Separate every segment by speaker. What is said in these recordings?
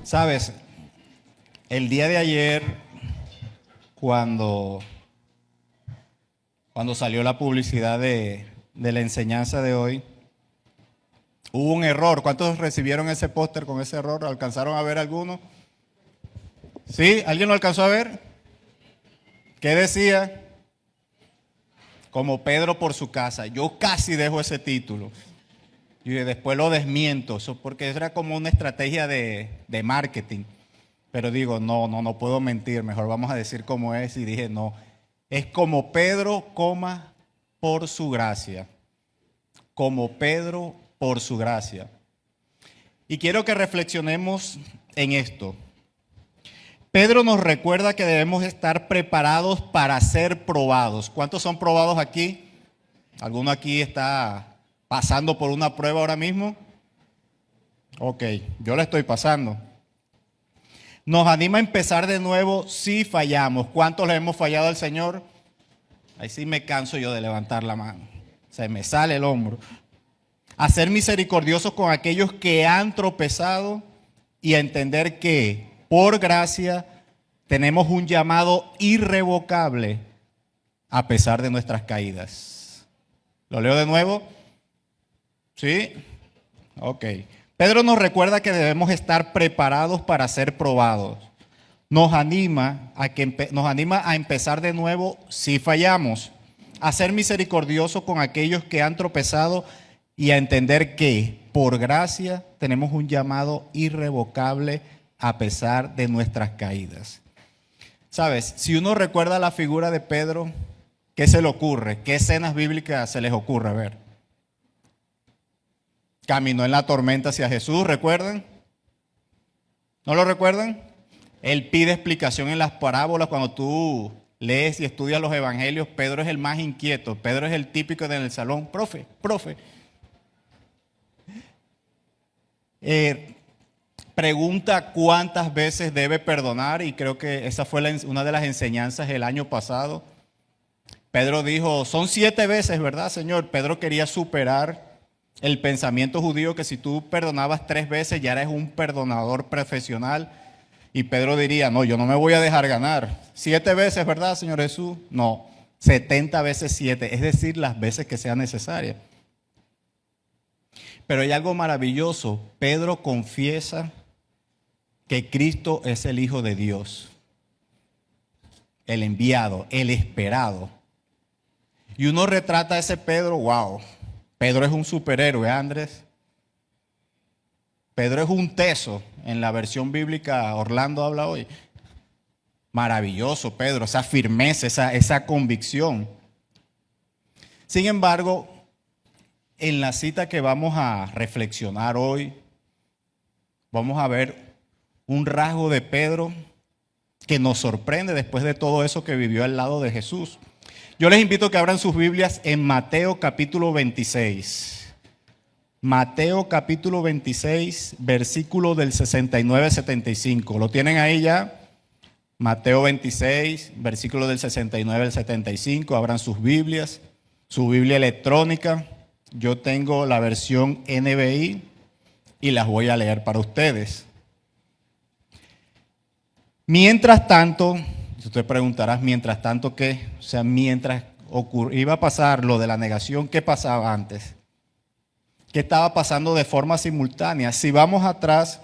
Speaker 1: Sabes, el día de ayer, cuando, cuando salió la publicidad de la enseñanza de hoy, hubo un error. ¿Cuántos recibieron ese póster con ese error? ¿Alcanzaron a ver alguno? ¿Sí? ¿Alguien lo alcanzó a ver? ¿Qué decía? Como Pedro por su casa. Yo casi dejo ese título. Y después lo desmiento, eso porque era como una estrategia de marketing. Pero digo, no puedo mentir, mejor vamos a decir cómo es. Y dije, no, es como Pedro, coma, por su gracia. Como Pedro, por su gracia. Y quiero que reflexionemos en esto. Pedro nos recuerda que debemos estar preparados para ser probados. ¿Cuántos son probados aquí? ¿Alguno aquí está pasando por una prueba ahora mismo? Ok, yo la estoy pasando. Nos anima a empezar de nuevo si fallamos. ¿Cuántos le hemos fallado al Señor? Ahí sí me canso yo de levantar la mano. Se me sale el hombro. A ser misericordiosos con aquellos que han tropezado y a entender que por gracia tenemos un llamado irrevocable a pesar de nuestras caídas. ¿Lo leo de nuevo? ¿Sí? Ok. Pedro nos recuerda que debemos estar preparados para ser probados. Nos anima a empezar de nuevo si fallamos, a ser misericordiosos con aquellos que han tropezado y a entender que por gracia tenemos un llamado irrevocable a pesar de nuestras caídas. ¿Sabes? Si uno recuerda la figura de Pedro, ¿qué se le ocurre? ¿Qué escenas bíblicas se les ocurre ver? Caminó en la tormenta hacia Jesús, ¿recuerdan? ¿No lo recuerdan? Él pide explicación en las parábolas. Cuando tú lees y estudias los evangelios, Pedro es el más inquieto. Pedro es el típico en el salón. Profe. Pregunta cuántas veces debe perdonar, y creo que esa fue una de las enseñanzas el año pasado. Pedro dijo, son 7 veces, ¿verdad, Señor? Pedro quería superar el pensamiento judío que si tú perdonabas 3 veces ya eres un perdonador profesional. Y Pedro diría, no, yo no me voy a dejar ganar. 7 veces, ¿verdad, Señor Jesús? No, 70 veces 7, es decir, las veces que sea necesaria. Pero hay algo maravilloso. Pedro confiesa que Cristo es el Hijo de Dios, el enviado, el esperado. Y uno retrata a ese Pedro, wow, Pedro es un superhéroe, Andrés. Pedro es un teso, en la versión bíblica Orlando habla hoy. Maravilloso, Pedro, esa firmeza, esa convicción. Sin embargo, en la cita que vamos a reflexionar hoy, vamos a ver un rasgo de Pedro que nos sorprende después de todo eso que vivió al lado de Jesús. Yo les invito a que abran sus Biblias en Mateo capítulo 26. Mateo capítulo 26, versículo del 69 al 75. ¿Lo tienen ahí ya? Mateo 26, versículo del 69 al 75. Abran sus Biblias, su Biblia electrónica. Yo tengo la versión NBI y las voy a leer para ustedes. Mientras tanto, si usted preguntarás, ¿mientras tanto qué? O sea, mientras iba a pasar lo de la negación, ¿qué pasaba antes? ¿Qué estaba pasando de forma simultánea? Si vamos atrás,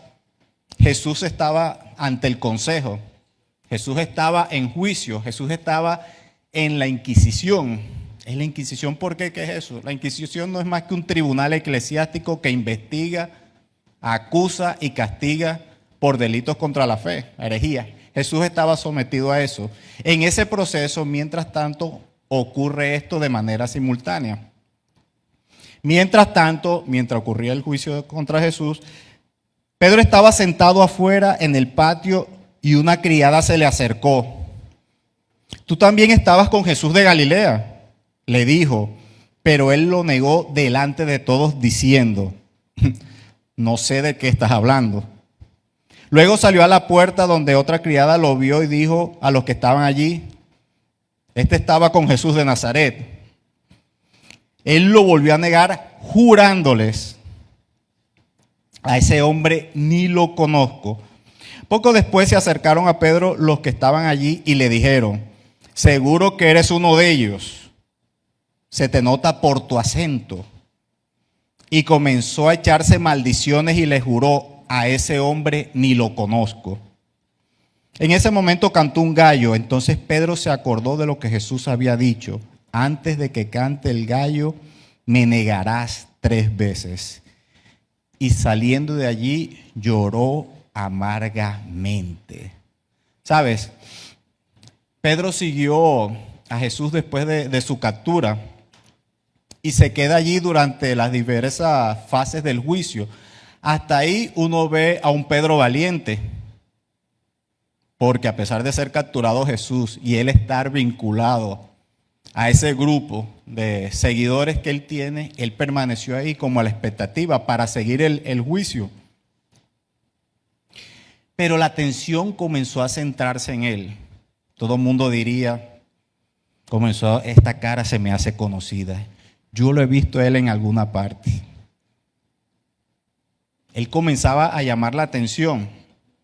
Speaker 1: Jesús estaba ante el consejo. Jesús estaba en juicio. Jesús estaba en la Inquisición. ¿Es la Inquisición por qué? ¿Qué es eso? La Inquisición no es más que un tribunal eclesiástico que investiga, acusa y castiga por delitos contra la fe, herejía. Jesús estaba sometido a eso. En ese proceso, mientras tanto, ocurre esto de manera simultánea. Mientras tanto, mientras ocurría el juicio contra Jesús, Pedro estaba sentado afuera en el patio y una criada se le acercó. Tú también estabas con Jesús de Galilea, le dijo, pero él lo negó delante de todos diciendo, no sé de qué estás hablando. Luego salió a la puerta donde otra criada lo vio y dijo a los que estaban allí, este estaba con Jesús de Nazaret. Él lo volvió a negar jurándoles, a ese hombre ni lo conozco. Poco después se acercaron a Pedro los que estaban allí y le dijeron: seguro que eres uno de ellos, se te nota por tu acento. Y comenzó a echarse maldiciones y le juró: a ese hombre ni lo conozco. En ese momento cantó un gallo. Entonces Pedro se acordó de lo que Jesús había dicho: antes de que cante el gallo, me negarás 3 veces. Y saliendo de allí, lloró amargamente. ¿Sabes? Pedro siguió a Jesús después de su captura y se queda allí durante las diversas fases del juicio. Hasta ahí uno ve a un Pedro valiente, porque a pesar de ser capturado Jesús y él estar vinculado a ese grupo de seguidores que él tiene, él permaneció ahí como a la expectativa para seguir el juicio. Pero la atención comenzó a centrarse en él. Todo el mundo diría, esta cara se me hace conocida. Yo lo he visto a él en alguna parte. Él comenzaba a llamar la atención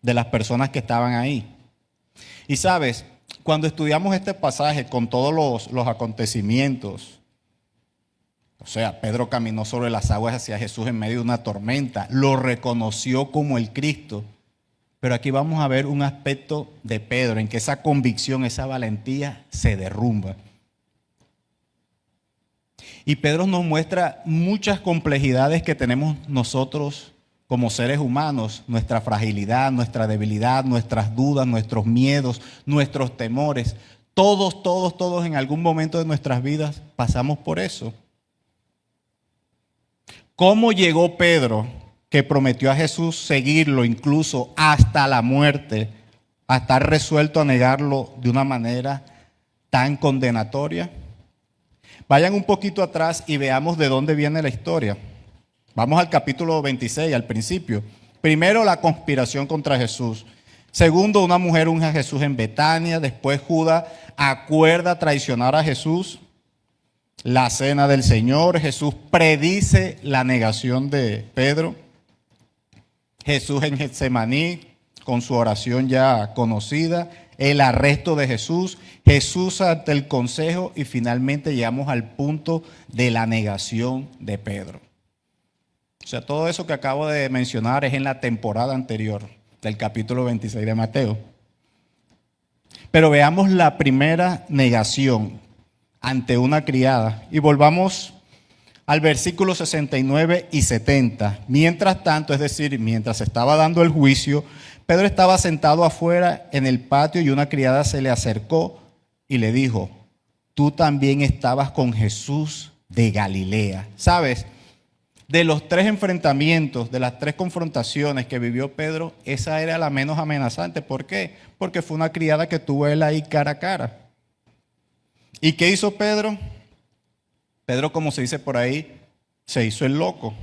Speaker 1: de las personas que estaban ahí. Y sabes, cuando estudiamos este pasaje con todos los acontecimientos, o sea, Pedro caminó sobre las aguas hacia Jesús en medio de una tormenta, lo reconoció como el Cristo. Pero aquí vamos a ver un aspecto de Pedro en que esa convicción, esa valentía se derrumba. Y Pedro nos muestra muchas complejidades que tenemos nosotros como seres humanos, nuestra fragilidad, nuestra debilidad, nuestras dudas, nuestros miedos, nuestros temores. Todos en algún momento de nuestras vidas pasamos por eso. ¿Cómo llegó Pedro, que prometió a Jesús seguirlo incluso hasta la muerte, a estar resuelto a negarlo de una manera tan condenatoria? Vayan un poquito atrás y veamos de dónde viene la historia. Vamos al capítulo 26, al principio. Primero, la conspiración contra Jesús. Segundo, una mujer unge a Jesús en Betania. Después, Judas acuerda traicionar a Jesús. La cena del Señor. Jesús predice la negación de Pedro. Jesús en Getsemaní, con su oración ya conocida. El arresto de Jesús. Jesús ante el consejo. Y finalmente llegamos al punto de la negación de Pedro. O sea, todo eso que acabo de mencionar es en la temporada anterior del capítulo 26 de Mateo. Pero veamos la primera negación ante una criada. Y volvamos al versículo 69 y 70. Mientras tanto, es decir, mientras estaba dando el juicio, Pedro estaba sentado afuera en el patio y una criada se le acercó y le dijo: tú también estabas con Jesús de Galilea. ¿Sabes? De los 3 enfrentamientos, de las 3 confrontaciones que vivió Pedro, esa era la menos amenazante. ¿Por qué? Porque fue una criada que tuvo él ahí cara a cara. ¿Y qué hizo Pedro? Pedro, como se dice por ahí, se hizo el loco,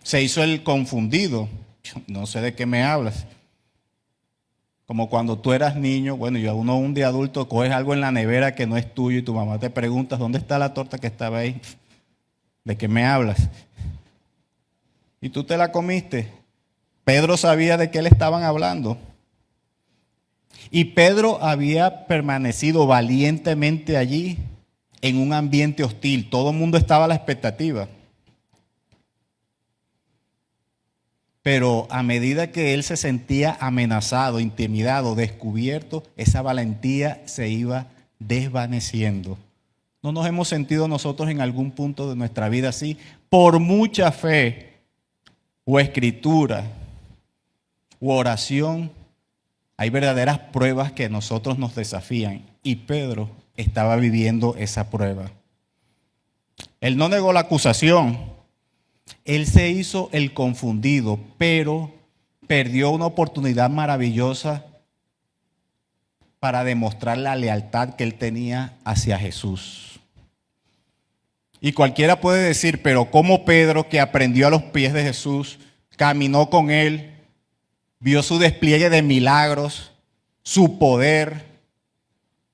Speaker 1: se hizo el confundido. No sé de qué me hablas. Como cuando tú eras niño, bueno, y uno un día adulto coges algo en la nevera que no es tuyo y tu mamá te pregunta: ¿dónde está la torta que estaba ahí? ¿De qué me hablas? Y tú te la comiste. Pedro sabía de qué le estaban hablando. Y Pedro había permanecido valientemente allí en un ambiente hostil. Todo el mundo estaba a la expectativa. Pero a medida que él se sentía amenazado, intimidado, descubierto, esa valentía se iba desvaneciendo. ¿No nos hemos sentido nosotros en algún punto de nuestra vida así? Por mucha fe o escritura u oración, hay verdaderas pruebas que a nosotros nos desafían. Y Pedro estaba viviendo esa prueba. Él no negó la acusación. Él se hizo el confundido, pero perdió una oportunidad maravillosa para demostrar la lealtad que él tenía hacia Jesús. Y cualquiera puede decir: pero ¿cómo Pedro, que aprendió a los pies de Jesús, caminó con él, vio su despliegue de milagros, su poder,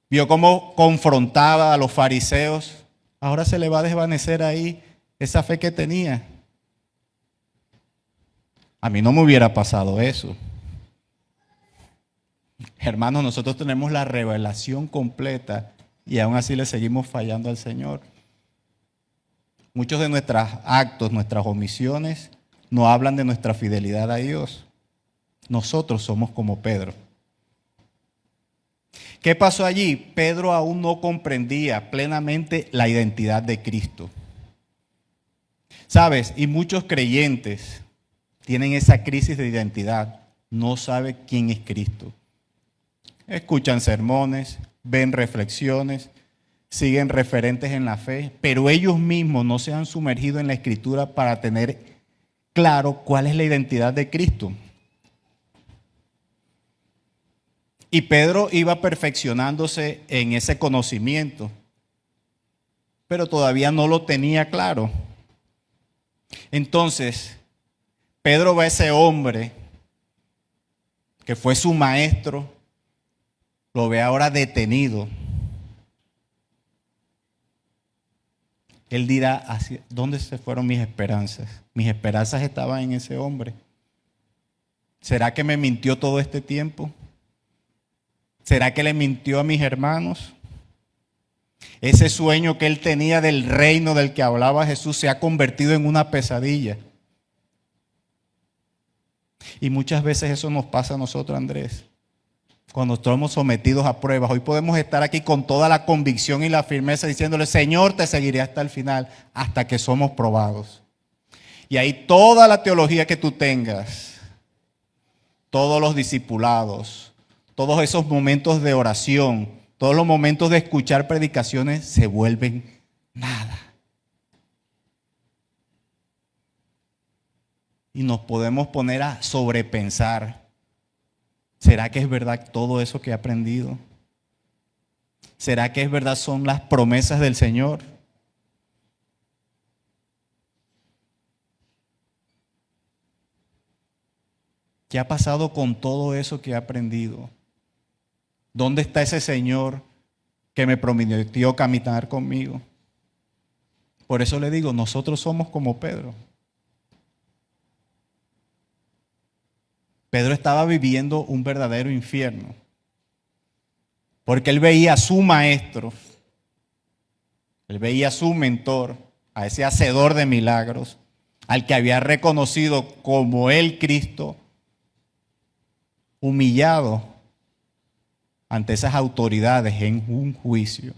Speaker 1: vio cómo confrontaba a los fariseos, ahora se le va a desvanecer ahí esa fe que tenía? A mí no me hubiera pasado eso. Hermanos, nosotros tenemos la revelación completa y aún así le seguimos fallando al Señor. Muchos de nuestros actos, nuestras omisiones, no hablan de nuestra fidelidad a Dios. Nosotros somos como Pedro. ¿Qué pasó allí? Pedro aún no comprendía plenamente la identidad de Cristo. ¿Sabes? Y muchos creyentes tienen esa crisis de identidad. No saben quién es Cristo. Escuchan sermones, ven reflexiones, siguen referentes en la fe, pero ellos mismos no se han sumergido en la Escritura para tener claro cuál es la identidad de Cristo. Y Pedro iba perfeccionándose en ese conocimiento, pero todavía no lo tenía claro. Entonces, Pedro ve a ese hombre que fue su maestro, lo ve ahora detenido. Él dirá, ¿dónde se fueron mis esperanzas? Mis esperanzas estaban en ese hombre. ¿Será que me mintió todo este tiempo? ¿Será que le mintió a mis hermanos? Ese sueño que él tenía del reino del que hablaba Jesús se ha convertido en una pesadilla. Y muchas veces eso nos pasa a nosotros, Andrés. Cuando estamos sometidos a pruebas, hoy podemos estar aquí con toda la convicción y la firmeza diciéndole, Señor, te seguiré hasta el final, hasta que somos probados. Y ahí toda la teología que tú tengas, todos los discipulados, todos esos momentos de oración, todos los momentos de escuchar predicaciones se vuelven nada. Y nos podemos poner a sobrepensar. ¿Será que es verdad todo eso que he aprendido? ¿Será que es verdad son las promesas del Señor? ¿Qué ha pasado con todo eso que he aprendido? ¿Dónde está ese Señor que me prometió caminar conmigo? Por eso le digo, nosotros somos como Pedro. Pedro estaba viviendo un verdadero infierno, porque él veía a su maestro, él veía a su mentor, a ese hacedor de milagros, al que había reconocido como el Cristo, humillado ante esas autoridades en un juicio.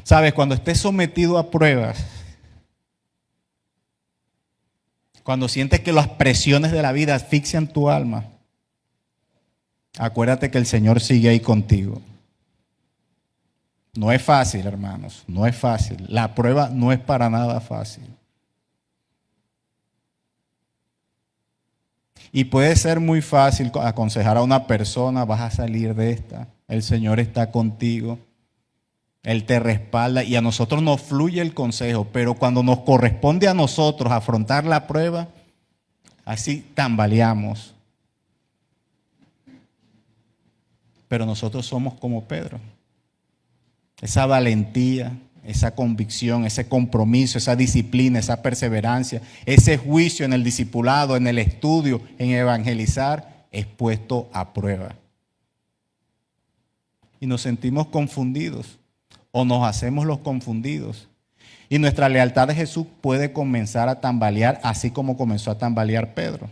Speaker 1: Sabes, cuando estés sometido a pruebas, cuando sientes que las presiones de la vida asfixian tu alma, acuérdate que el Señor sigue ahí contigo. No es fácil, hermanos, no es fácil. La prueba no es para nada fácil. Y puede ser muy fácil aconsejar a una persona, vas a salir de esta, el Señor está contigo, Él te respalda y a nosotros nos fluye el consejo, pero cuando nos corresponde a nosotros afrontar la prueba, así tambaleamos. Pero nosotros somos como Pedro. Esa valentía, esa convicción, ese compromiso, esa disciplina, esa perseverancia, ese juicio en el discipulado, en el estudio, en evangelizar, es puesto a prueba. Y nos sentimos confundidos o nos hacemos los confundidos. Y nuestra lealtad a Jesús puede comenzar a tambalear, así como comenzó a tambalear Pedro.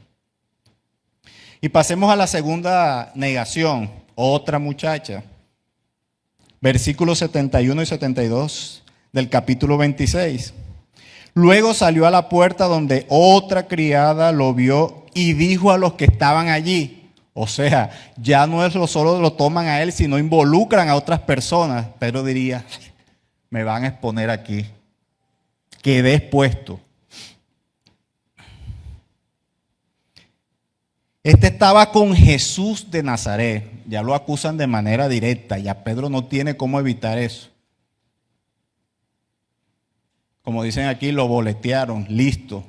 Speaker 1: Y pasemos a la segunda negación, otra muchacha. Versículos 71 y 72 del capítulo 26. Luego salió a la puerta donde otra criada lo vio y dijo a los que estaban allí. O sea, ya no es solo lo toman a él, sino involucran a otras personas. Pedro diría, me van a exponer aquí. Quedé expuesto. Este estaba con Jesús de Nazaret. Ya lo acusan de manera directa. Ya Pedro no tiene cómo evitar eso. Como dicen aquí, lo boletearon, listo.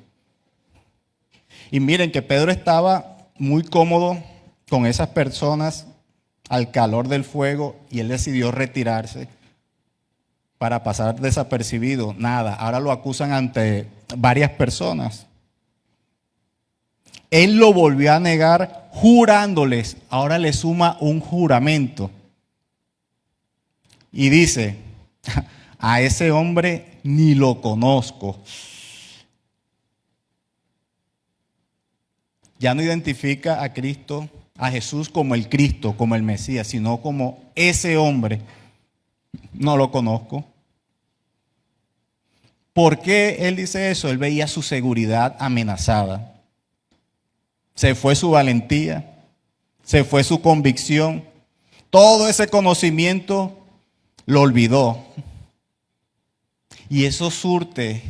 Speaker 1: Y miren que Pedro estaba muy cómodo con esas personas al calor del fuego y él decidió retirarse para pasar desapercibido. Nada, ahora lo acusan ante varias personas. Él lo volvió a negar jurándoles. Ahora le suma un juramento. Y dice, a ese hombre ni lo conozco. Ya no identifica a Cristo, a Jesús como el Cristo, como el Mesías, sino como ese hombre. No lo conozco. ¿Por qué él dice eso? Él veía su seguridad amenazada. Se fue su valentía, se fue su convicción. Todo ese conocimiento lo olvidó. Y eso surte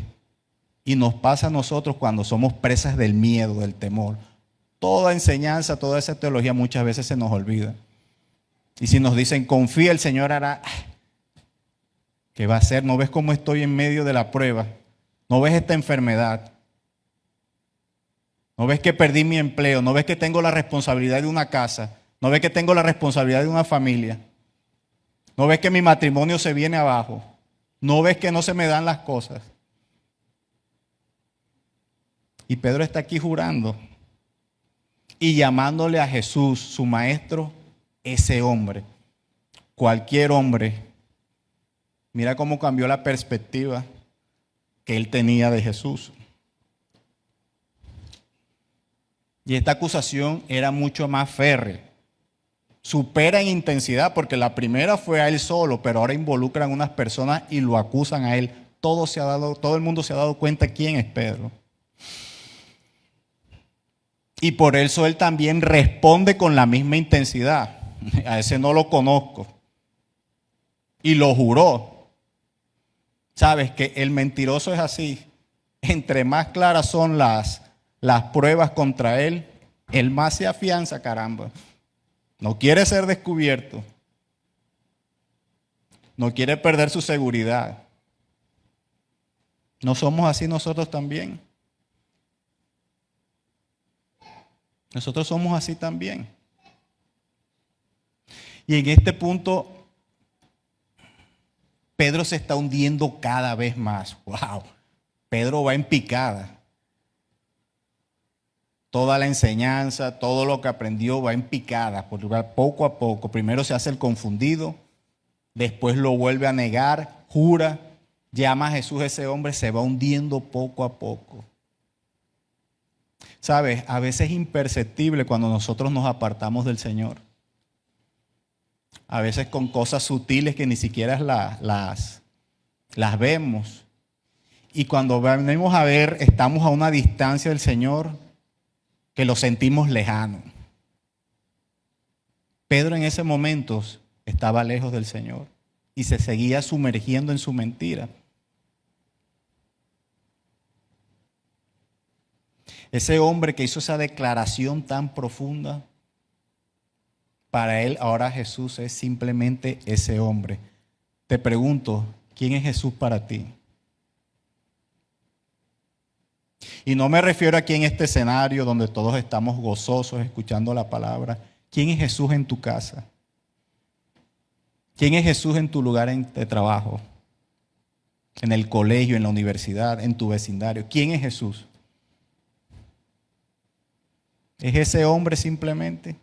Speaker 1: y nos pasa a nosotros cuando somos presas del miedo, del temor. Toda enseñanza, toda esa teología muchas veces se nos olvida. Y si nos dicen, confía, el Señor hará, ¿qué va a hacer? ¿No ves cómo estoy en medio de la prueba? ¿No ves esta enfermedad? ¿No ves que perdí mi empleo? ¿No ves que tengo la responsabilidad de una casa? ¿No ves que tengo la responsabilidad de una familia? ¿No ves que mi matrimonio se viene abajo? ¿No ves que no se me dan las cosas? Y Pedro está aquí jurando y llamándole a Jesús, su maestro, ese hombre. Cualquier hombre. Mira cómo cambió la perspectiva que él tenía de Jesús. Y esta acusación era mucho más férrea. Supera en intensidad, porque la primera fue a él solo, pero ahora involucran a unas personas y lo acusan a él. Todo el mundo se ha dado cuenta quién es Pedro. Y por eso él también responde con la misma intensidad. A ese no lo conozco. Y lo juró. Sabes que el mentiroso es así. Entre más claras son las pruebas contra él, él más se afianza, caramba. No quiere ser descubierto. No quiere perder su seguridad. ¿No somos así nosotros también? Nosotros somos así también. Y en este punto, Pedro se está hundiendo cada vez más. ¡Wow! Pedro va en picada. Toda la enseñanza, todo lo que aprendió va en picada, porque poco a poco. Primero se hace el confundido, después lo vuelve a negar, jura, llama a Jesús, ese hombre se va hundiendo poco a poco. ¿Sabes? A veces es imperceptible cuando nosotros nos apartamos del Señor. A veces con cosas sutiles que ni siquiera las vemos. Y cuando venimos a ver, estamos a una distancia del Señor que lo sentimos lejano. Pedro en ese momento estaba lejos del Señor y se seguía sumergiendo en su mentira. Ese hombre que hizo esa declaración tan profunda, para él ahora Jesús es simplemente ese hombre. Te pregunto, ¿quién es Jesús para ti? Y no me refiero aquí en este escenario donde todos estamos gozosos escuchando la palabra. ¿Quién es Jesús en tu casa? ¿Quién es Jesús en tu lugar de trabajo? En el colegio, en la universidad, en tu vecindario. ¿Quién es Jesús? ¿Es ese hombre simplemente?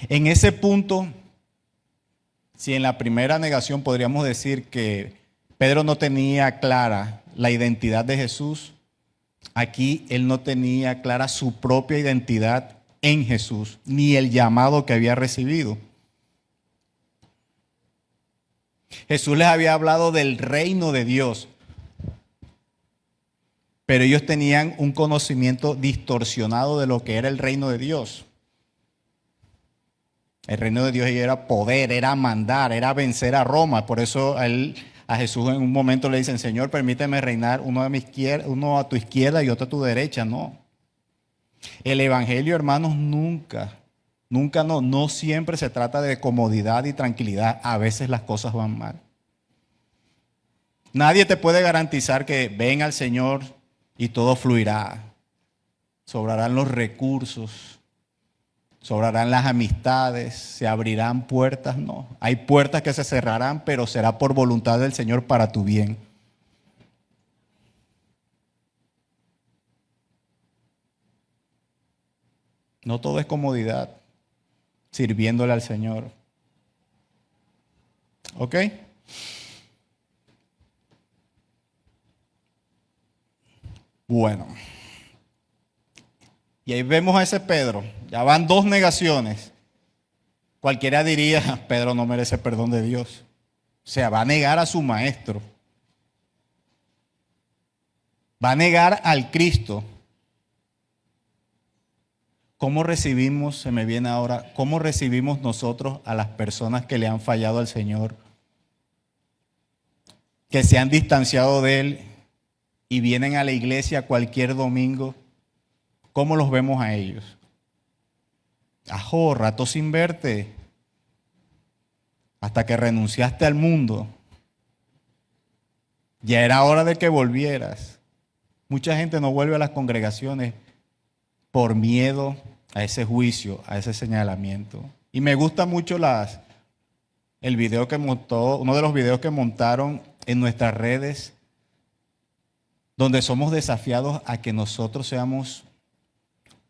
Speaker 1: En ese punto, si en la primera negación podríamos decir que Pedro no tenía clara la identidad de Jesús, aquí él no tenía clara su propia identidad en Jesús, ni el llamado que había recibido. Jesús les había hablado del reino de Dios, pero ellos tenían un conocimiento distorsionado de lo que era el reino de Dios. El reino de Dios era poder, era mandar, era vencer a Roma. Por eso a Jesús en un momento le dicen, Señor, permíteme reinar uno a tu izquierda y otro a tu derecha. No. El evangelio, hermanos, no siempre se trata de comodidad y tranquilidad. A veces las cosas van mal. Nadie te puede garantizar que ven al Señor y todo fluirá. Sobrarán los recursos, sobrarán las amistades, se abrirán puertas. No, hay puertas que se cerrarán, pero será por voluntad del Señor para tu bien. No todo es comodidad, sirviéndole al Señor. ¿Ok? Bueno. Y ahí vemos a ese Pedro. Ya van 2 negaciones. Cualquiera diría, Pedro no merece perdón de Dios. O sea, va a negar a su maestro. Va a negar al Cristo. ¿Cómo recibimos, se me viene ahora, cómo recibimos nosotros a las personas que le han fallado al Señor? Que se han distanciado de Él y vienen a la iglesia cualquier domingo. ¿Cómo los vemos a ellos? Ajo, rato sin verte. Hasta que renunciaste al mundo. Ya era hora de que volvieras. Mucha gente no vuelve a las congregaciones por miedo a ese juicio, a ese señalamiento. Y me gusta mucho el video que montó, uno de los videos que montaron en nuestras redes, donde somos desafiados a que nosotros seamos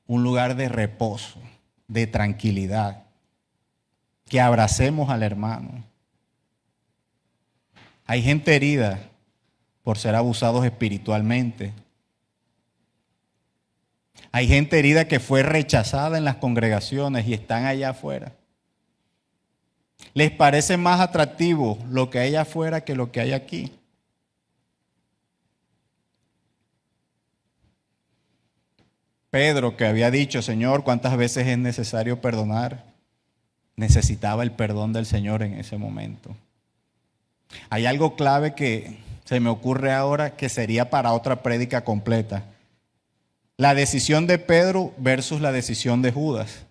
Speaker 1: un lugar de reposo, de tranquilidad, que abracemos al hermano. Hay gente herida por ser abusados espiritualmente. Hay gente herida que fue rechazada en las congregaciones y están allá afuera. Les parece más atractivo lo que hay afuera que lo que hay aquí. Pedro, que había dicho, Señor, ¿cuántas veces es necesario perdonar? Necesitaba el perdón del Señor en ese momento. Hay algo clave que se me ocurre ahora que sería para otra prédica completa. La decisión de Pedro versus la decisión de Judas.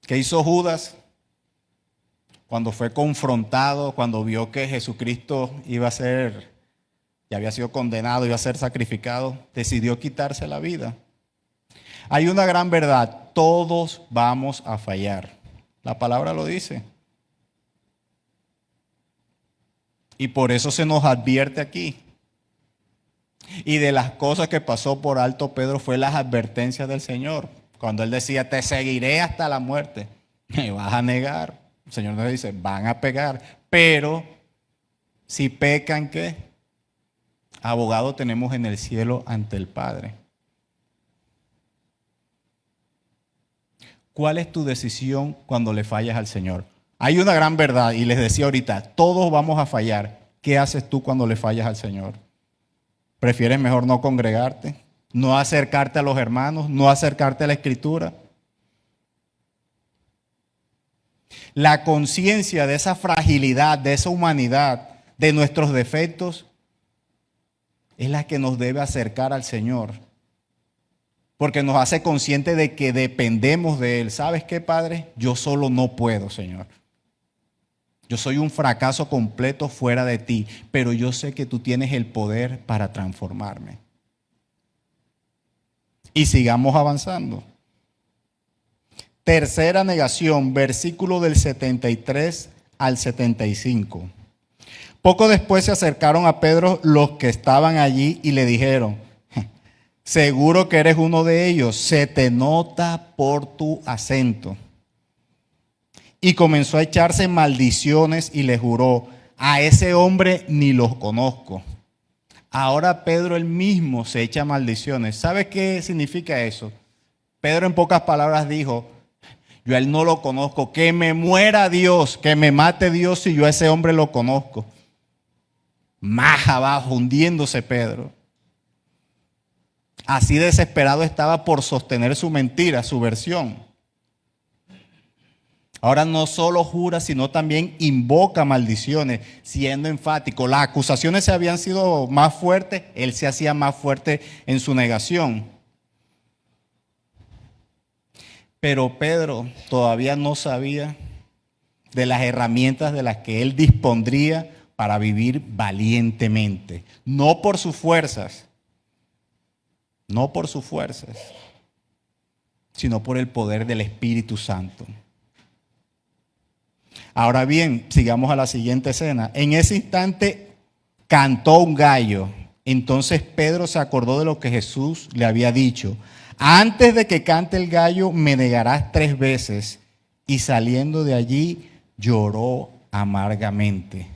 Speaker 1: ¿Qué hizo Judas cuando fue confrontado, cuando vio que Jesucristo iba a ser, ya había sido condenado, iba a ser sacrificado? Decidió quitarse la vida. Hay una gran verdad, todos vamos a fallar. La palabra lo dice. Y por eso se nos advierte aquí. Y de las cosas que pasó por alto Pedro fue las advertencias del Señor. Cuando Él decía, te seguiré hasta la muerte. Me vas a negar. El Señor nos dice, van a pegar. Pero si pecan, ¿qué? Abogado tenemos en el cielo ante el Padre. ¿Cuál es tu decisión cuando le fallas al Señor? Hay una gran verdad y les decía ahorita, todos vamos a fallar. ¿Qué haces tú cuando le fallas al Señor? ¿Prefieres mejor no congregarte? ¿No acercarte a los hermanos? ¿No acercarte a la Escritura? La conciencia de esa fragilidad, de esa humanidad, de nuestros defectos, es la que nos debe acercar al Señor. Porque nos hace consciente de que dependemos de Él. ¿Sabes qué, Padre? Yo solo no puedo, Señor. Yo soy un fracaso completo fuera de ti, pero yo sé que tú tienes el poder para transformarme. Y sigamos avanzando. Tercera negación, versículo del 73 al 75. Poco después se acercaron a Pedro los que estaban allí y le dijeron, seguro que eres uno de ellos, se te nota por tu acento. Y comenzó a echarse maldiciones y le juró, a ese hombre ni los conozco. Ahora Pedro él mismo se echa maldiciones. ¿Sabe qué significa eso? Pedro en pocas palabras dijo, yo a él no lo conozco, que me muera Dios, que me mate Dios si yo a ese hombre lo conozco. Más abajo, hundiéndose Pedro. Así desesperado estaba por sostener su mentira, su versión. Ahora no solo jura, sino también invoca maldiciones, siendo enfático. Las acusaciones se habían sido más fuertes, él se hacía más fuerte en su negación. Pero Pedro todavía no sabía de las herramientas de las que él dispondría para vivir valientemente. No por sus fuerzas, sino por el poder del Espíritu Santo. Ahora bien, sigamos a la siguiente escena. En ese instante cantó un gallo. Entonces Pedro se acordó de lo que Jesús le había dicho. antes de que cante el gallo me negarás 3 veces. Y saliendo de allí lloró amargamente.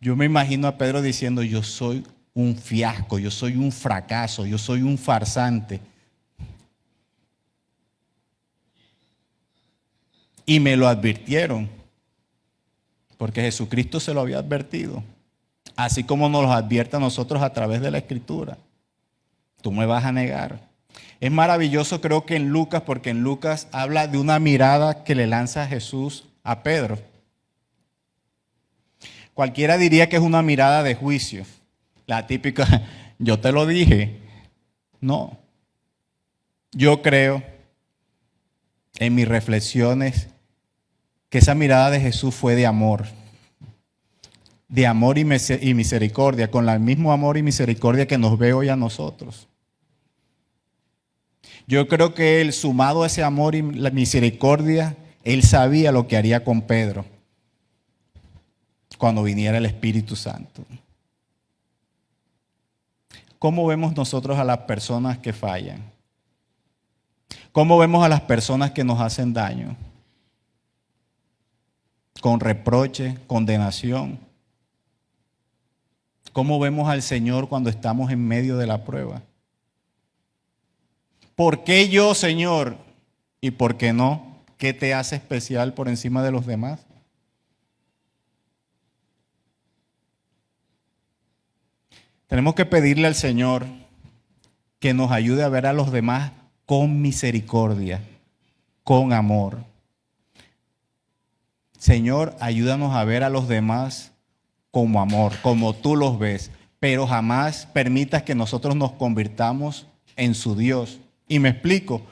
Speaker 1: Yo me imagino a Pedro diciendo, yo soy un fiasco, yo soy un fracaso, yo soy un farsante. Y me lo advirtieron, porque Jesucristo se lo había advertido, así como nos lo advierte a nosotros a través de la Escritura. Tú me vas a negar. Es maravilloso, creo que en Lucas, porque en Lucas habla de una mirada que le lanza Jesús a Pedro. Cualquiera diría que es una mirada de juicio, la típica, yo te lo dije. No, yo creo en mis reflexiones que esa mirada de Jesús fue de amor y misericordia, con el mismo amor y misericordia que nos ve hoy a nosotros. Yo creo que él, sumado a ese amor y la misericordia, él sabía lo que haría con Pedro cuando viniera el Espíritu Santo. ¿Cómo vemos nosotros a las personas que fallan? ¿Cómo vemos a las personas que nos hacen daño? Con reproche, condenación. ¿Cómo vemos al Señor cuando estamos en medio de la prueba? ¿Por qué yo, Señor? ¿Y por qué no? ¿Qué te hace especial por encima de los demás? Tenemos que pedirle al Señor que nos ayude a ver a los demás con misericordia, con amor. Señor, ayúdanos a ver a los demás como amor, como tú los ves, pero jamás permitas que nosotros nos convirtamos en su Dios. Y me explico.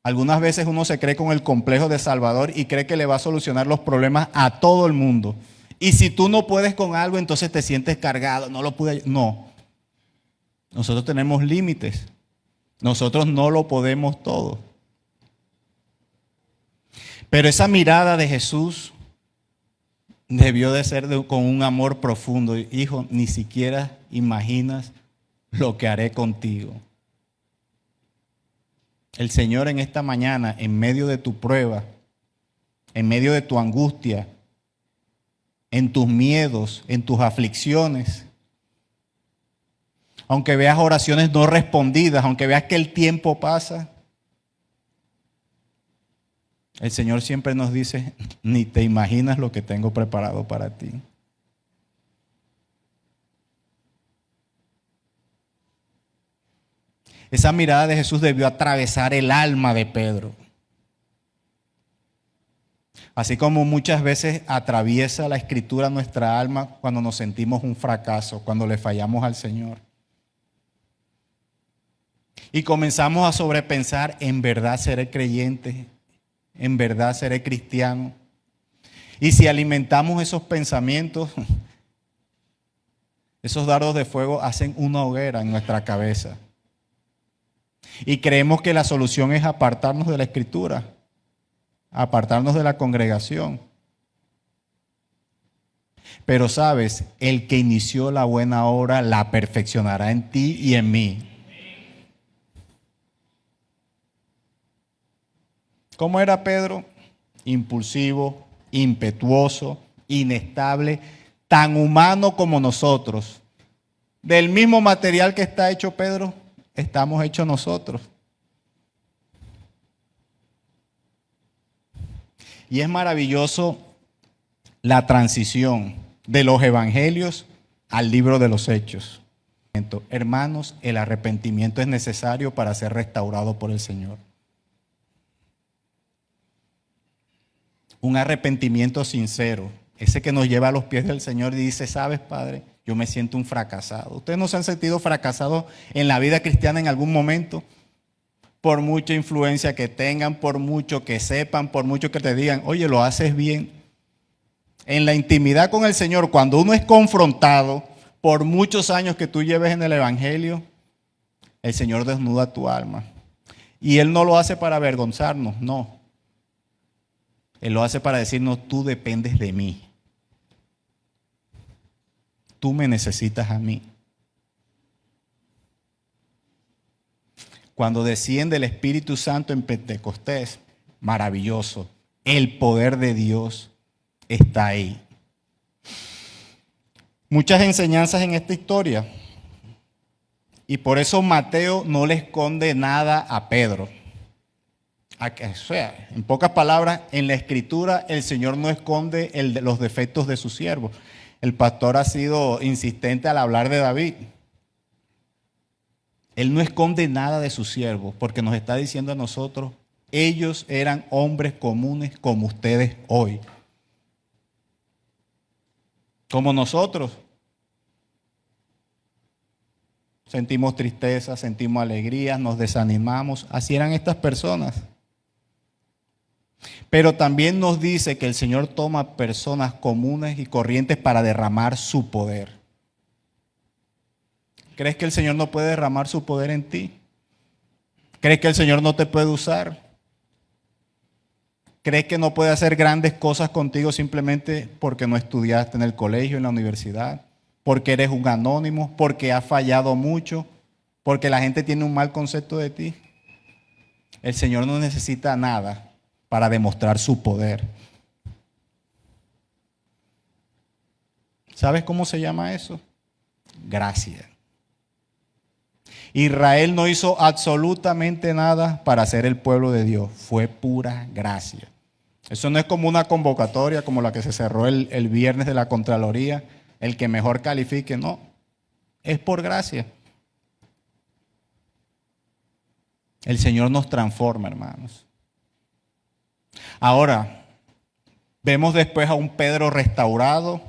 Speaker 1: Algunas veces uno se cree con el complejo de Salvador y cree que le va a solucionar los problemas a todo el mundo. Y si tú no puedes con algo, entonces te sientes cargado, no lo pude. No. Nosotros tenemos límites. Nosotros no lo podemos todo. Pero esa mirada de Jesús debió de ser con un amor profundo. Hijo, ni siquiera imaginas lo que haré contigo. El Señor en esta mañana, en medio de tu prueba, en medio de tu angustia, en tus miedos, en tus aflicciones, aunque veas oraciones no respondidas, aunque veas que el tiempo pasa, el Señor siempre nos dice, ni te imaginas lo que tengo preparado para ti. Esa mirada de Jesús debió atravesar el alma de Pedro. Así como muchas veces atraviesa la Escritura nuestra alma cuando nos sentimos un fracaso, cuando le fallamos al Señor. Y comenzamos a sobrepensar, ¿en verdad seré creyente? ¿En verdad seré cristiano? Y si alimentamos esos pensamientos, esos dardos de fuego hacen una hoguera en nuestra cabeza. Y creemos que la solución es apartarnos de la Escritura, apartarnos de la congregación. Pero sabes, el que inició la buena obra la perfeccionará en ti y en mí. ¿Cómo era Pedro? Impulsivo, impetuoso, inestable, tan humano como nosotros. Del mismo material que está hecho Pedro, estamos hechos nosotros. Y es maravilloso la transición de los evangelios al libro de los hechos. Hermanos, el arrepentimiento es necesario para ser restaurado por el Señor. Un arrepentimiento sincero, ese que nos lleva a los pies del Señor y dice, ¿sabes, Padre? Yo me siento un fracasado. ¿Ustedes no se han sentido fracasados en la vida cristiana en algún momento? Por mucha influencia que tengan, por mucho que sepan, por mucho que te digan, oye, lo haces bien. En la intimidad con el Señor, cuando uno es confrontado, por muchos años que tú lleves en el Evangelio, el Señor desnuda tu alma. Y Él no lo hace para avergonzarnos, no. Él lo hace para decirnos, tú dependes de mí. Tú me necesitas a mí. Cuando desciende el Espíritu Santo en Pentecostés, maravilloso. El poder de Dios está ahí. Muchas enseñanzas en esta historia. Y por eso Mateo no le esconde nada a Pedro. O sea, en pocas palabras, en la Escritura el Señor no esconde los defectos de su siervo. El pastor ha sido insistente al hablar de David. Él no esconde nada de su siervo porque nos está diciendo a nosotros, ellos eran hombres comunes como ustedes hoy. Como nosotros. Sentimos tristeza, sentimos alegría, nos desanimamos. Así eran estas personas. Pero también nos dice que el Señor toma personas comunes y corrientes para derramar su poder. ¿Crees que el Señor no puede derramar su poder en ti? ¿Crees que el Señor no te puede usar? ¿Crees que no puede hacer grandes cosas contigo simplemente porque no estudiaste en el colegio, en la universidad? Porque eres un anónimo, porque has fallado mucho, porque la gente tiene un mal concepto de ti. El Señor no necesita nada para demostrar su poder. ¿Sabes cómo se llama eso? Gracia. Israel no hizo absolutamente nada para ser el pueblo de Dios. Fue pura gracia. Eso no es como una convocatoria como la que se cerró el viernes de la Contraloría. El que mejor califique, no. Es por gracia. El Señor nos transforma, hermanos. Ahora, vemos después a un Pedro restaurado,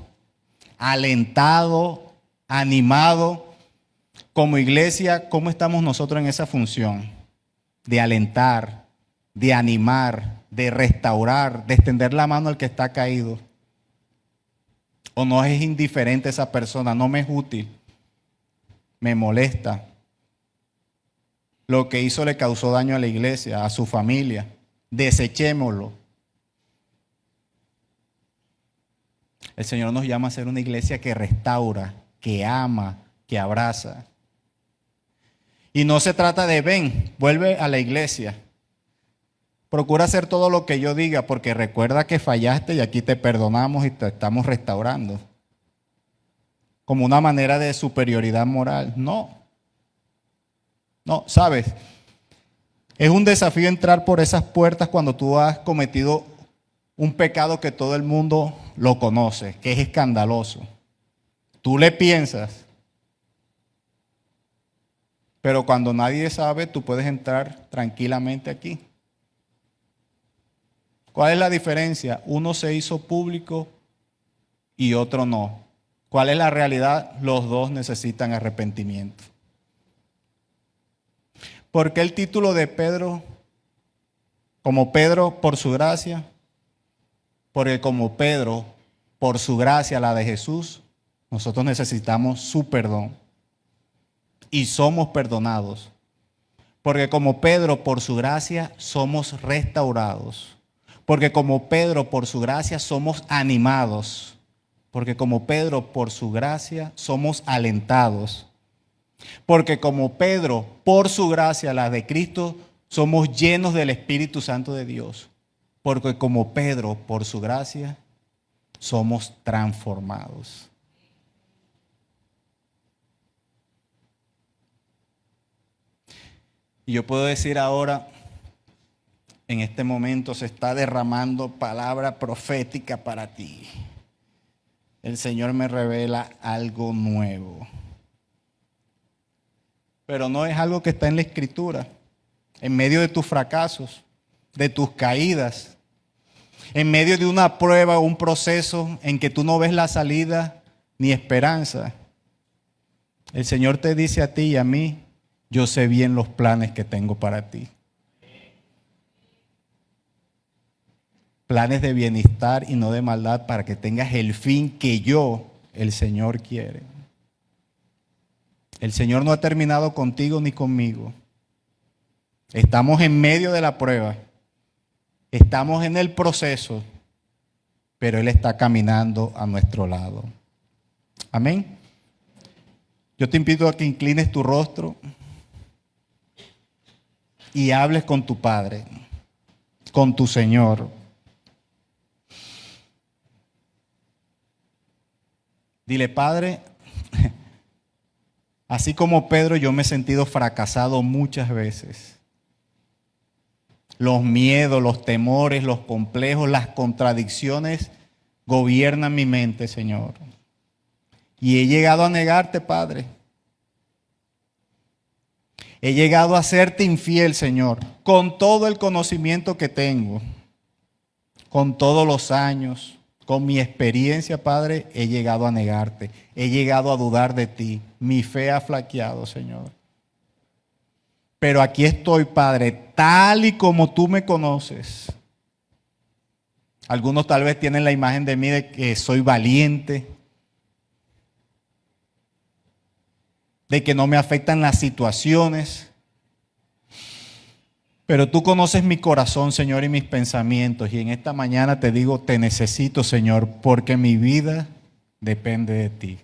Speaker 1: alentado, animado. Como iglesia, ¿cómo estamos nosotros en esa función? De alentar, de animar, de restaurar, de extender la mano al que está caído. ¿O no es indiferente esa persona? No me es útil, me molesta. Lo que hizo le causó daño a la iglesia, a su familia. Desechémoslo. El Señor nos llama a ser una iglesia que restaura, que ama, que abraza. Y no se trata de ven, vuelve a la iglesia. Procura hacer todo lo que yo diga porque recuerda que fallaste y aquí te perdonamos y te estamos restaurando. Como una manera de superioridad moral. No, ¿sabes? Es un desafío entrar por esas puertas cuando tú has cometido un pecado que todo el mundo lo conoce, que es escandaloso. Tú le piensas, pero cuando nadie sabe, tú puedes entrar tranquilamente aquí. ¿Cuál es la diferencia? Uno se hizo público y otro no. ¿Cuál es la realidad? Los dos necesitan arrepentimiento. ¿Por qué el título de Pedro? Como Pedro por su gracia. Porque como Pedro por su gracia, la de Jesús, nosotros necesitamos su perdón. Y somos perdonados. Porque como Pedro por su gracia somos restaurados. Porque como Pedro por su gracia somos animados. Porque como Pedro por su gracia somos alentados. Porque como Pedro por su gracia, la de Cristo, somos llenos del Espíritu Santo de Dios. Porque como Pedro por su gracia somos transformados. Y yo puedo decir ahora, en este momento se está derramando palabra profética para ti. El Señor me revela algo nuevo. Pero no es algo que está en la Escritura. En medio de tus fracasos, de tus caídas, en medio de una prueba o un proceso en que tú no ves la salida ni esperanza, el Señor te dice a ti y a mí, yo sé bien los planes que tengo para ti. Planes de bienestar y no de maldad para que tengas el fin que yo, el Señor, quiere. El Señor no ha terminado contigo ni conmigo. Estamos en medio de la prueba. Estamos en el proceso, pero Él está caminando a nuestro lado. Amén. Yo te invito a que inclines tu rostro. y hables con tu Padre, con tu Señor. Dile, Padre, así como Pedro, yo me he sentido fracasado muchas veces. Los miedos, los temores, los complejos, las contradicciones gobiernan mi mente, Señor. Y he llegado a negarte, Padre. He llegado a serte infiel, Señor, con todo el conocimiento que tengo, con todos los años, con mi experiencia, Padre, he llegado a negarte. He llegado a dudar de ti. Mi fe ha flaqueado, Señor. Pero aquí estoy, Padre, tal y como tú me conoces. Algunos tal vez tienen la imagen de mí de que soy valiente, de que no me afectan las situaciones. Pero tú conoces mi corazón, Señor, y mis pensamientos. Y en esta mañana te digo, te necesito, Señor, porque mi vida depende de ti.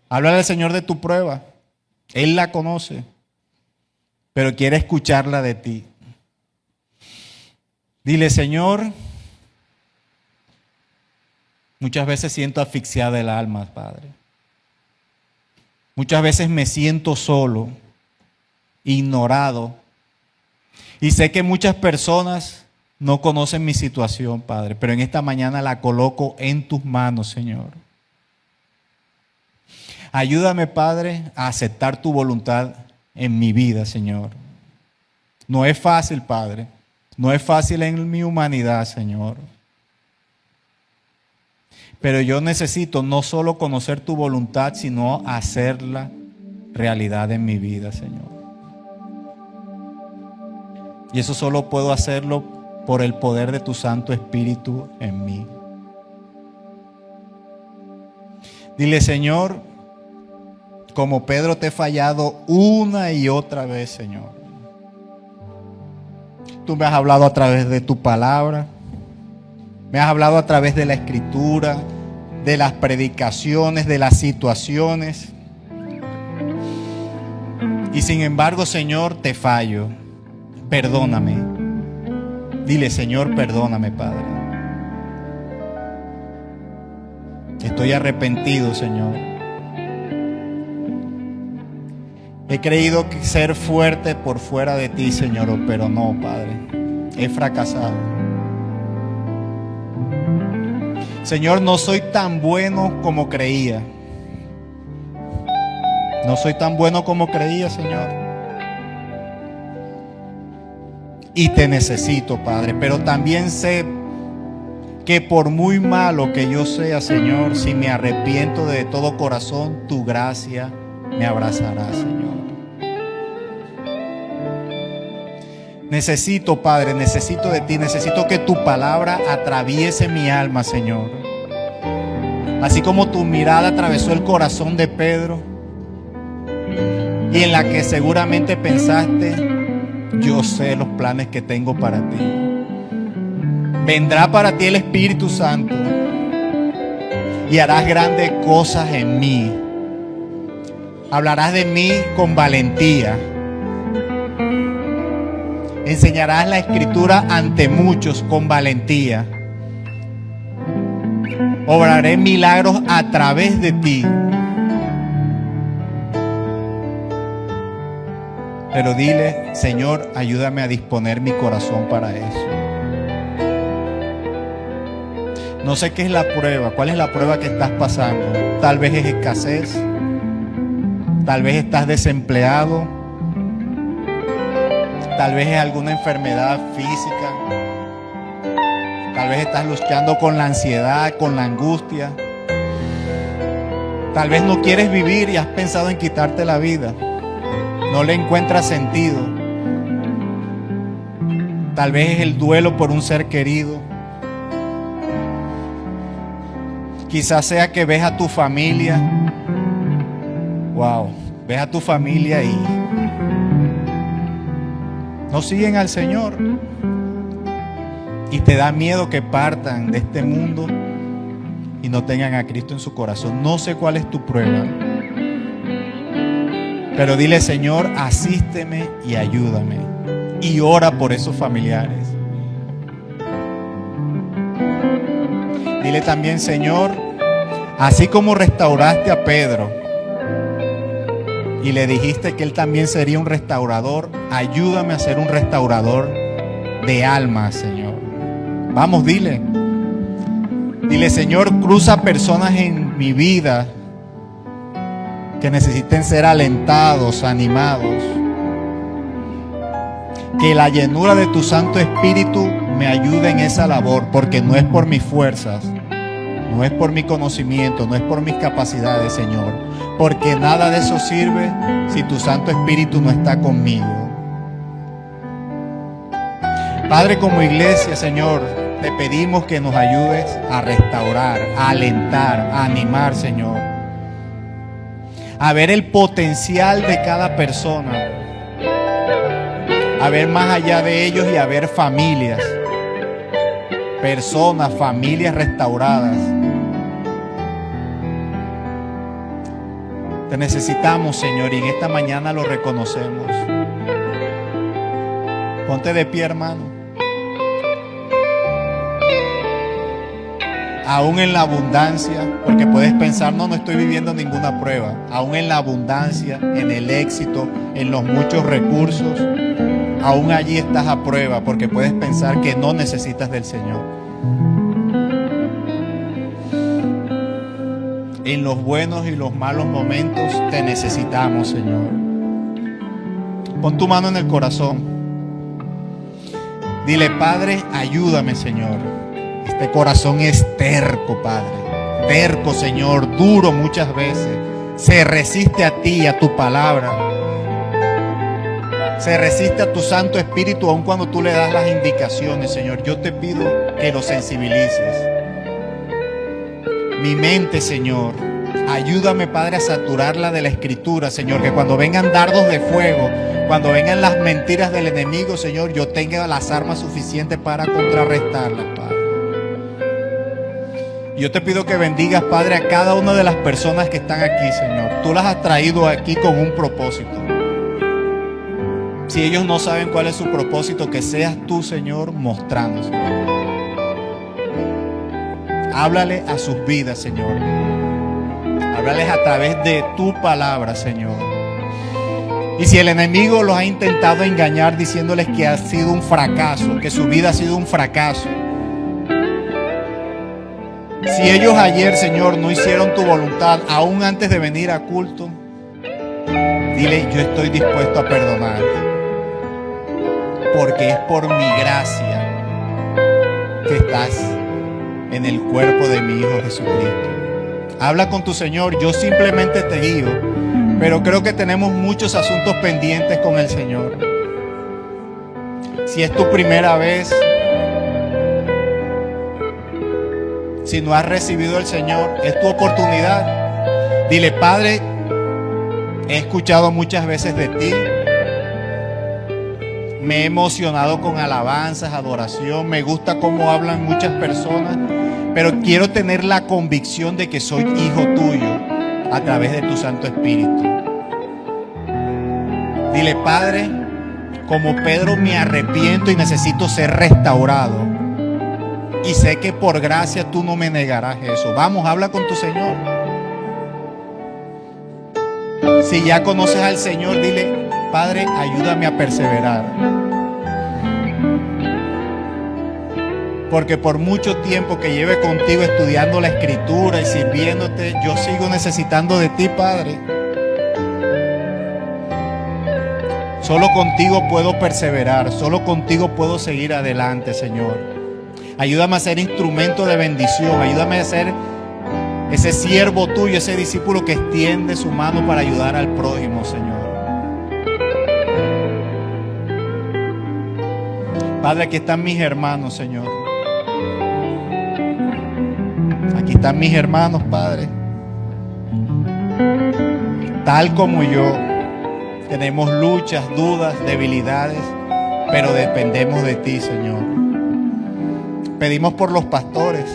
Speaker 1: Háblale al Señor de tu prueba. Él la conoce, pero quiere escucharla de ti. Dile, Señor, muchas veces siento asfixiada el alma, Padre. Muchas veces me siento solo, ignorado. Y sé que muchas personas no conocen mi situación, Padre, pero en esta mañana la coloco en tus manos, Señor. Ayúdame, Padre, a aceptar tu voluntad en mi vida, Señor. No es fácil, Padre. No es fácil en mi humanidad, Señor. Pero yo necesito no solo conocer tu voluntad, sino hacerla realidad en mi vida, Señor. Y eso solo puedo hacerlo por el poder de tu Santo Espíritu en mí. Dile, Señor, como Pedro te he fallado una y otra vez, Señor. Tú me has hablado a través de tu palabra. Me has hablado a través de la Escritura, de las predicaciones, de las situaciones. Y sin embargo, Señor, te fallo. Perdóname. Dile, Señor, perdóname, Padre. Estoy arrepentido, Señor. He creído ser fuerte por fuera de ti, Señor, pero no, Padre. He fracasado. Señor, no soy tan bueno como creía. No soy tan bueno como creía, Señor. Y te necesito, Padre. Pero también sé que por muy malo que yo sea, Señor, si me arrepiento de todo corazón, tu gracia me abrazará, Señor. Necesito, Padre, necesito de ti, necesito que tu palabra atraviese mi alma, Señor. Así como tu mirada atravesó el corazón de Pedro y en la que seguramente pensaste, yo sé los planes que tengo para ti. Vendrá para ti el Espíritu Santo y harás grandes cosas en mí. Hablarás de mí con valentía. Enseñarás la Escritura ante muchos con valentía. Obraré milagros a través de ti. Pero dile, Señor, ayúdame a disponer mi corazón para eso. No sé qué es la prueba, cuál es la prueba que estás pasando. Tal vez es escasez. Tal vez estás desempleado. Tal vez es alguna enfermedad física. Tal vez estás luchando con la ansiedad, con la angustia. Tal vez no quieres vivir y has pensado en quitarte la vida. No le encuentras sentido. Tal vez es el duelo por un ser querido. Quizás sea que ves a tu familia. Wow, ves a tu familia y no siguen al Señor. Y te da miedo que partan de este mundo y no tengan a Cristo en su corazón. No sé cuál es tu prueba. Pero dile, Señor, asísteme y ayúdame. Y ora por esos familiares. Dile también, Señor, así como restauraste a Pedro y le dijiste que él también sería un restaurador, ayúdame a ser un restaurador de almas, Señor. Vamos, dile. Dile, Señor, cruza personas en mi vida que necesiten ser alentados, animados. Que la llenura de tu Santo Espíritu me ayude en esa labor, porque no es por mis fuerzas, no es por mi conocimiento, no es por mis capacidades, Señor, porque nada de eso sirve si tu Santo Espíritu no está conmigo. Padre, como iglesia, Señor, te pedimos que nos ayudes a restaurar, a alentar, a animar, Señor, a ver el potencial de cada persona, a ver más allá de ellos y a ver familias, personas, familias restauradas. Te necesitamos, Señor, y en esta mañana lo reconocemos. Ponte de pie, hermano. Aún en la abundancia, porque puedes pensar, no estoy viviendo ninguna prueba. Aún en la abundancia, en el éxito, en los muchos recursos, aún allí estás a prueba, porque puedes pensar que no necesitas del Señor. En los buenos y los malos momentos te necesitamos, Señor. Pon tu mano en el corazón. Dile, Padre, ayúdame, Señor. Este corazón es terco, Padre. Terco, Señor, duro muchas veces. Se resiste a ti, a tu palabra. Se resiste a tu Santo Espíritu aun cuando tú le das las indicaciones, Señor. Yo te pido que lo sensibilices. Mi mente, Señor, ayúdame, Padre, a saturarla de la Escritura, Señor. Que cuando vengan dardos de fuego, cuando vengan las mentiras del enemigo, Señor, yo tenga las armas suficientes para contrarrestarlas, Padre. Yo te pido que bendigas, Padre, a cada una de las personas que están aquí, Señor. Tú las has traído aquí con un propósito. Si ellos no saben cuál es su propósito, que seas tú, Señor, mostrándose. Háblale a sus vidas, Señor. Háblales a través de tu palabra, Señor. Y si el enemigo los ha intentado engañar diciéndoles que ha sido un fracaso, que su vida ha sido un fracaso, si ellos ayer, Señor, no hicieron tu voluntad aún antes de venir a culto, dile, yo estoy dispuesto a perdonar, porque es por mi gracia que estás en el cuerpo de mi Hijo Jesucristo. Habla con tu Señor, yo simplemente te guío, pero creo que tenemos muchos asuntos pendientes con el Señor. Si es tu primera vez, si no has recibido al Señor, es tu oportunidad. Dile, Padre, he escuchado muchas veces de ti. Me he emocionado con alabanzas, adoración. Me gusta cómo hablan muchas personas. Pero quiero tener la convicción de que soy hijo tuyo a través de tu Santo Espíritu. Dile, Padre, como Pedro me arrepiento y necesito ser restaurado. Y sé que por gracia tú no me negarás eso. Vamos, habla con tu Señor. Si ya conoces al Señor, dile, Padre, ayúdame a perseverar. Porque por mucho tiempo que lleve contigo estudiando la Escritura y sirviéndote, yo sigo necesitando de ti, Padre. Solo contigo puedo perseverar, solo contigo puedo seguir adelante, Señor. Ayúdame a ser instrumento de bendición. Ayúdame a ser ese siervo tuyo, ese discípulo que extiende su mano para ayudar al prójimo, Señor. Padre, aquí están mis hermanos, Señor. Aquí están mis hermanos, Padre. Tal como yo, tenemos luchas, dudas, debilidades, pero dependemos de ti, Señor. Pedimos por los pastores.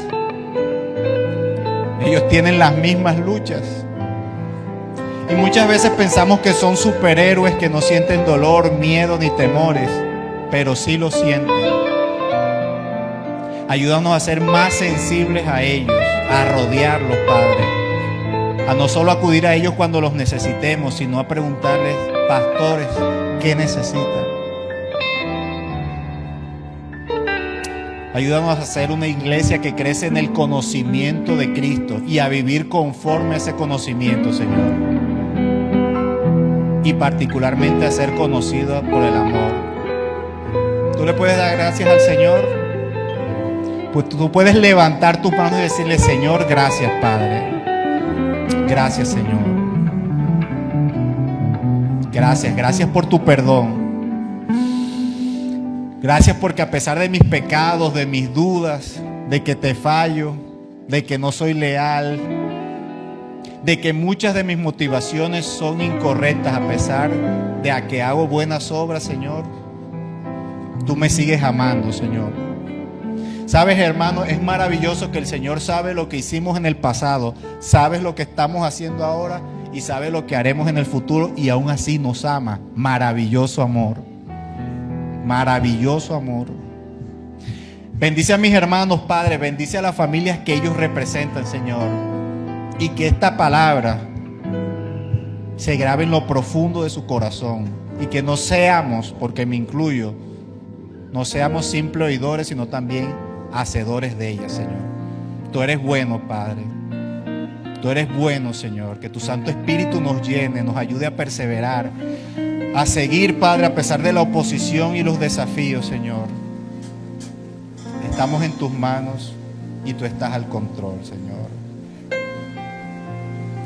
Speaker 1: Ellos tienen las mismas luchas. Y muchas veces pensamos que son superhéroes que no sienten dolor, miedo ni temores, pero sí lo sienten. Ayúdanos a ser más sensibles a ellos, a rodearlos, Padre. A no solo acudir a ellos cuando los necesitemos, sino a preguntarles, pastores, ¿qué necesitan? Ayúdanos a ser una iglesia que crece en el conocimiento de Cristo y a vivir conforme a ese conocimiento, Señor. Y particularmente a ser conocida por el amor. ¿Tú le puedes dar gracias al Señor? Pues tú puedes levantar tus manos y decirle, Señor, gracias, Padre. Gracias, Señor. Gracias por tu perdón. Gracias porque a pesar de mis pecados, de mis dudas, de que te fallo, de que no soy leal, de que muchas de mis motivaciones son incorrectas, a pesar de que hago buenas obras, Señor, tú me sigues amando, Señor. Sabes, hermano, es maravilloso que el Señor sabe lo que hicimos en el pasado, sabes lo que estamos haciendo ahora y sabe lo que haremos en el futuro y aún así nos ama. Maravilloso amor. Maravilloso amor. Bendice a mis hermanos, Padre, bendice a las familias que ellos representan, Señor, y que esta palabra se grabe en lo profundo de su corazón y que no seamos, porque me incluyo, no seamos simples oidores, sino también hacedores de ella, Señor. Tú eres bueno, Padre. Tú eres bueno, Señor. Que tu Santo Espíritu nos llene, nos ayude a perseverar, a seguir, Padre, a pesar de la oposición y los desafíos, Señor. Estamos en tus manos y tú estás al control, Señor.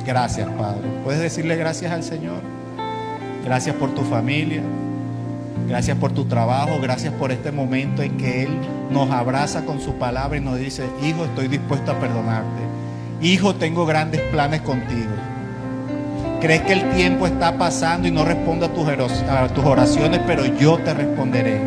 Speaker 1: Gracias, Padre. ¿Puedes decirle gracias al Señor? Gracias por tu familia. Gracias por tu trabajo. Gracias por este momento en que Él nos abraza con su palabra y nos dice, hijo, estoy dispuesto a perdonarte. Hijo, tengo grandes planes contigo. Crees que el tiempo está pasando y no respondo a tus oraciones, pero yo te responderé.